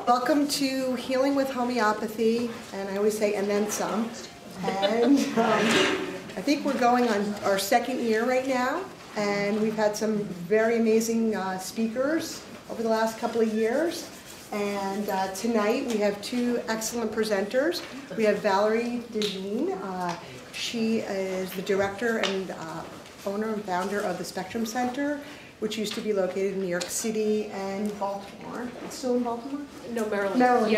Welcome to Healing with Homeopathy, and I always say, and then some. And I think we're going on our second year right now, and we've had some very amazing speakers over the last couple of years. And tonight we have two excellent presenters. We have Valerie Dejean. She is the director and owner and founder of the Spectrum Center, which used to be located in New York City and Baltimore. It's still in Baltimore? No, Maryland. Maryland.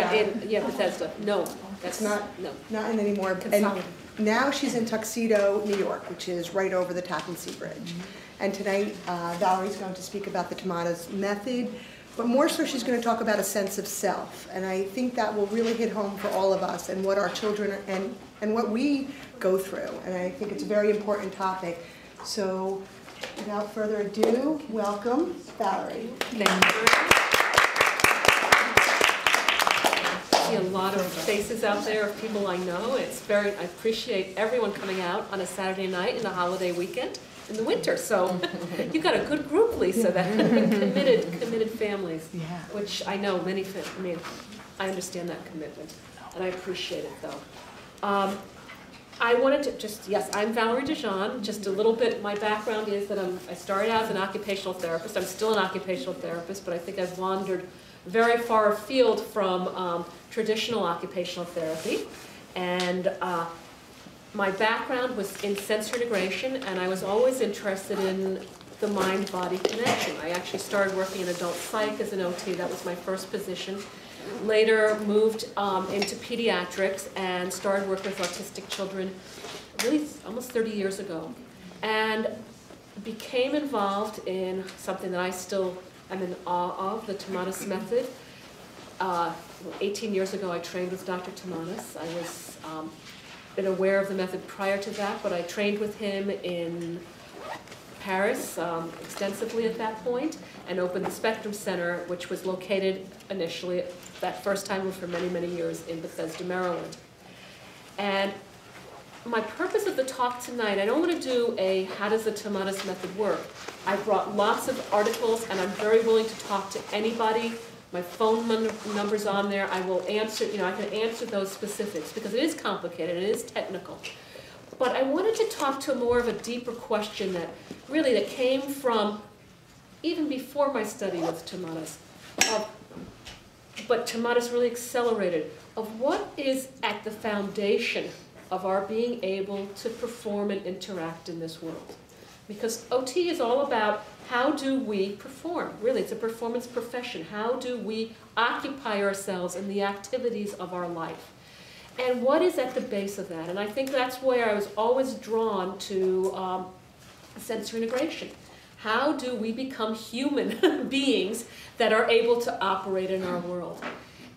Yeah, Bethesda. No, that's not in anymore. And now she's in Tuxedo, New York, which is right over the Tappan Zee Bridge. Mm-hmm. And tonight, Valerie's going to speak about the Tomatis Method, but more so she's going to talk about a sense of self. And I think that will really hit home for all of us and what our children and what we go through. And I think it's a very important topic. So without further ado, welcome, Valerie. Thank you. I see a lot of faces out there of people I know. I appreciate everyone coming out on a Saturday night in a holiday weekend in the winter. So you got a good group, Lisa, that committed families, which I know many. I mean, I understand that commitment, and I appreciate it though. I wanted to I'm Valerie Dejean. Just a little bit, my background is that I started out as an occupational therapist. I'm still an occupational therapist, but I think I've wandered very far afield from traditional occupational therapy. And my background was in sensory integration, and I was always interested in the mind-body connection. I actually started working in adult psych as an OT. That was my first position. Later moved into pediatrics and started working with autistic children really almost 30 years ago, and became involved in something that I still am in awe of, the Tomatis Method. 18 years ago I trained with Dr. Tomatis. I was been aware of the method prior to that, but I trained with him in Paris extensively at that point, and opened the Spectrum Center, which was located initially, that first time was for many, many years, in Bethesda, Maryland. And my purpose of the talk tonight, I don't want to do a how does the Tomatis Method work. I brought lots of articles, and I'm very willing to talk to anybody. My phone number's on there. I will answer, I can answer those specifics because it is complicated, it is technical. But I wanted to talk to more of a deeper question that came from even before my study with Tomatis. But Tomatis really accelerated of what is at the foundation of our being able to perform and interact in this world. Because OT is all about how do we perform. Really, it's a performance profession. How do we occupy ourselves in the activities of our life? And what is at the base of that? And I think that's where I was always drawn to sensory integration. How do we become human beings that are able to operate in our world?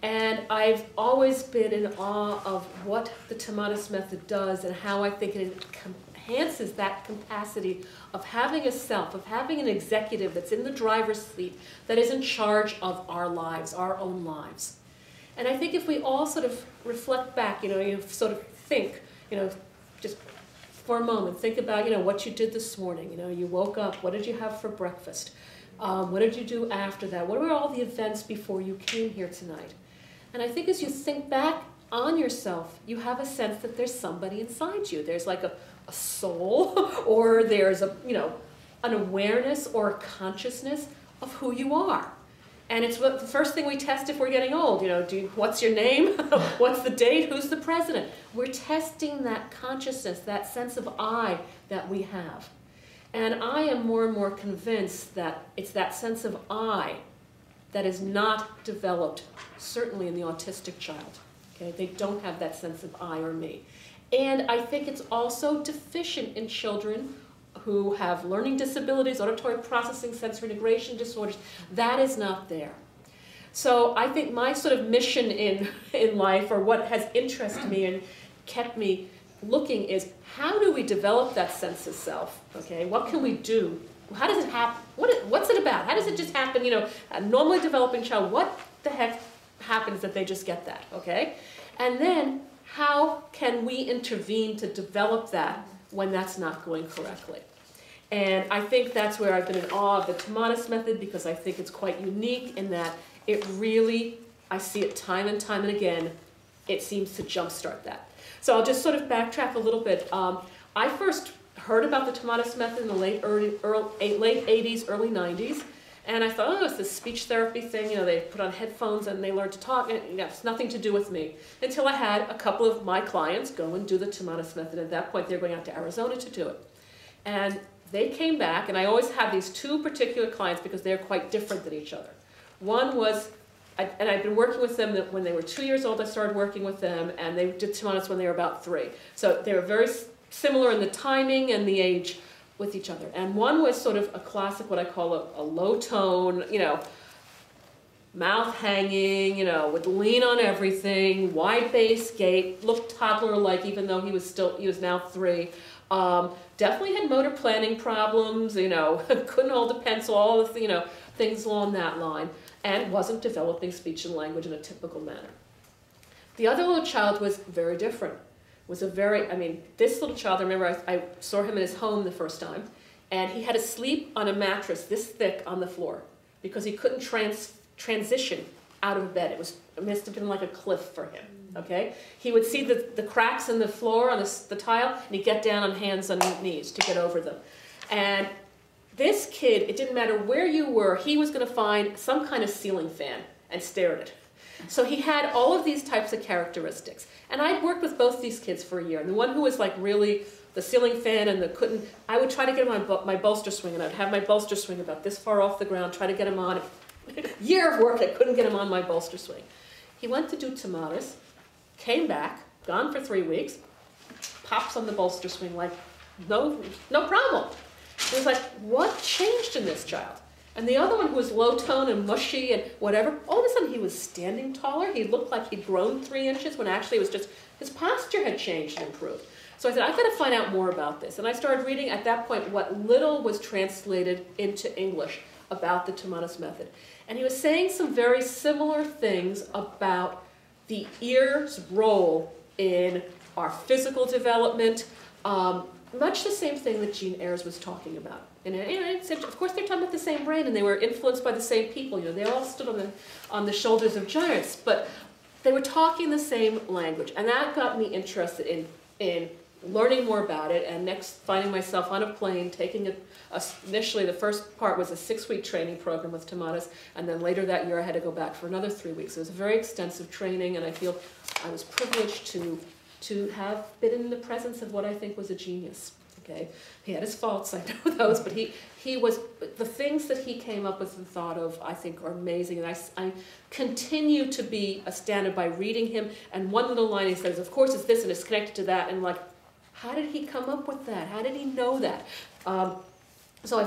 And I've always been in awe of what the Tomatis Method does and how I think it enhances that capacity of having a self, of having an executive that's in the driver's seat, that is in charge of our lives, our own lives. And I think if we all sort of reflect back, you sort of think, just for a moment, think about, what you did this morning. You woke up, what did you have for breakfast? What did you do after that? What were all the events before you came here tonight? And I think as you think back on yourself, you have a sense that there's somebody inside you. There's like a soul, or there's an awareness or a consciousness of who you are. And it's the first thing we test if we're getting old. What's your name? What's the date? Who's the president? We're testing that consciousness, that sense of I that we have. And I am more and more convinced that it's that sense of I that is not developed, certainly in the autistic child. Okay? They don't have that sense of I or me. And I think it's also deficient in children who have learning disabilities, auditory processing, sensory integration disorders. That is not there. So I think my sort of mission in life, or what has interested me and kept me looking, is how do we develop that sense of self? Okay, what can we do? How does it happen? What's it about? How does it just happen? A normally developing child, what the heck happens that they just get that? Okay, and then how can we intervene to develop that when that's not going correctly? And I think that's where I've been in awe of the Tomatis Method, because I think it's quite unique in that it really I see it time and time and again. It seems to jumpstart that. So I'll just sort of backtrack a little bit. I first heard about the Tomatis Method in the late 80s, early 90s. And I thought, oh, it's this speech therapy thing. You know, they put on headphones and they learn to talk. And, you know, it's nothing to do with me. Until I had a couple of my clients go and do the Tomatis Method. At that point, they were going out to Arizona to do it. And they came back, and I always have these two particular clients because they're quite different than each other. One was, and I've been working with them when they were 2 years old. I started working with them, and they did Tomatis when they were about 3. So they were very similar in the timing and the age with each other. And one was sort of a classic, what I call a low tone, you know, mouth hanging, you know, would lean on everything, wide base gait, looked toddler-like even though he was now 3. Definitely had motor planning problems, you know, couldn't hold a pencil, all the, you know, things along that line, and wasn't developing speech and language in a typical manner. The other little child was very different. Was a very, I mean, this little child, I remember I saw him in his home the first time, and he had to sleep on a mattress this thick on the floor because he couldn't transition out of bed. It must have been like a cliff for him, okay? He would see the cracks in the floor on the tile, and he'd get down on hands and knees to get over them. And this kid, it didn't matter where you were, he was going to find some kind of ceiling fan and stare at it. So he had all of these types of characteristics. And I'd worked with both these kids for a year. And the one who was like really the ceiling fan and I would try to get him on my bolster swing, and I'd have my bolster swing about this far off the ground, try to get him on. Year of work, I couldn't get him on my bolster swing. He went to do Tomatis, came back, gone for 3 weeks, pops on the bolster swing like, no problem. It was like, what changed in this child? And the other one who was low tone and mushy and whatever, all of a sudden he was standing taller. He looked like he'd grown 3 inches when actually it was just his posture had changed and improved. So I said, I've got to find out more about this. And I started reading at that point what little was translated into English about the Tomatis Method. And he was saying some very similar things about the ear's role in our physical development, much the same thing that Jean Ayres was talking about. And I said, of course, they're talking about the same brain, and they were influenced by the same people. You know, they all stood on the shoulders of giants, but they were talking the same language, and that got me interested in learning more about it. And next, finding myself on a plane, taking initially the first part was a 6-week training program with Tomatis, and then later that year I had to go back for another 3 weeks. It was a very extensive training, and I feel I was privileged to have been in the presence of what I think was a genius. Okay, he had his faults, I know those, but he was, the things that he came up with and thought of, I think, are amazing. And I continue to be astounded by reading him. And one little line he says, of course it's this and it's connected to that. And I'm like, how did he come up with that? How did he know that? So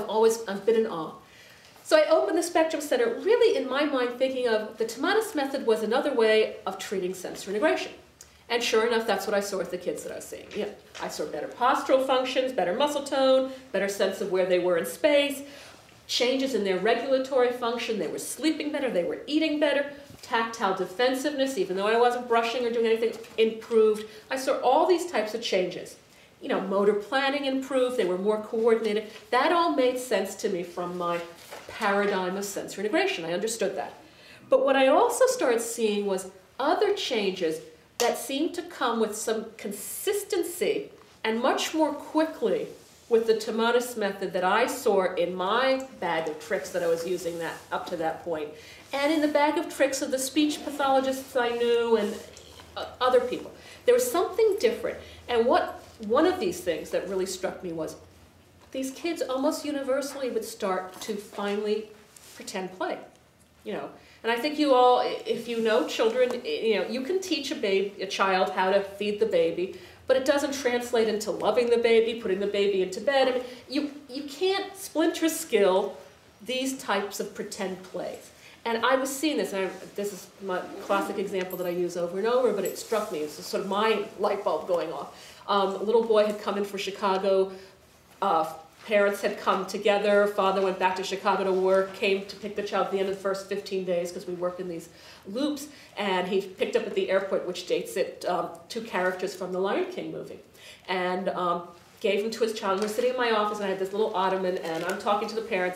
I've been in awe. So I opened the Spectrum Center, really in my mind thinking of the Tomatis Method was another way of treating sensory integration. And sure enough, that's what I saw with the kids that I was seeing. Yeah, I saw better postural functions, better muscle tone, better sense of where they were in space, changes in their regulatory function. They were sleeping better, they were eating better, tactile defensiveness, even though I wasn't brushing or doing anything, improved. I saw all these types of changes. You know, motor planning improved, they were more coordinated. That all made sense to me from my paradigm of sensory integration. I understood that. But what I also started seeing was other changes that seemed to come with some consistency and much more quickly with the Tomatis Method that I saw in my bag of tricks that I was using up to that point, and in the bag of tricks of the speech pathologists I knew and other people. There was something different. And one of these things that really struck me was these kids almost universally would start to finally pretend play, you know. And I think you all, if you know children, you know, you can teach a child how to feed the baby, but it doesn't translate into loving the baby, putting the baby into bed. I mean, you can't splinter skill these types of pretend plays. And I was seeing this, and this is my classic example that I use over and over, but it struck me. It's sort of my light bulb going off. A little boy had come in for Chicago. Parents had come together. Father went back to Chicago to work, came to pick the child at the end of the first 15 days because we work in these loops. And he picked up at the airport, which dates it 2 characters from the Lion King movie. And gave him to his child. We're sitting in my office, and I had this little ottoman, and I'm talking to the parents.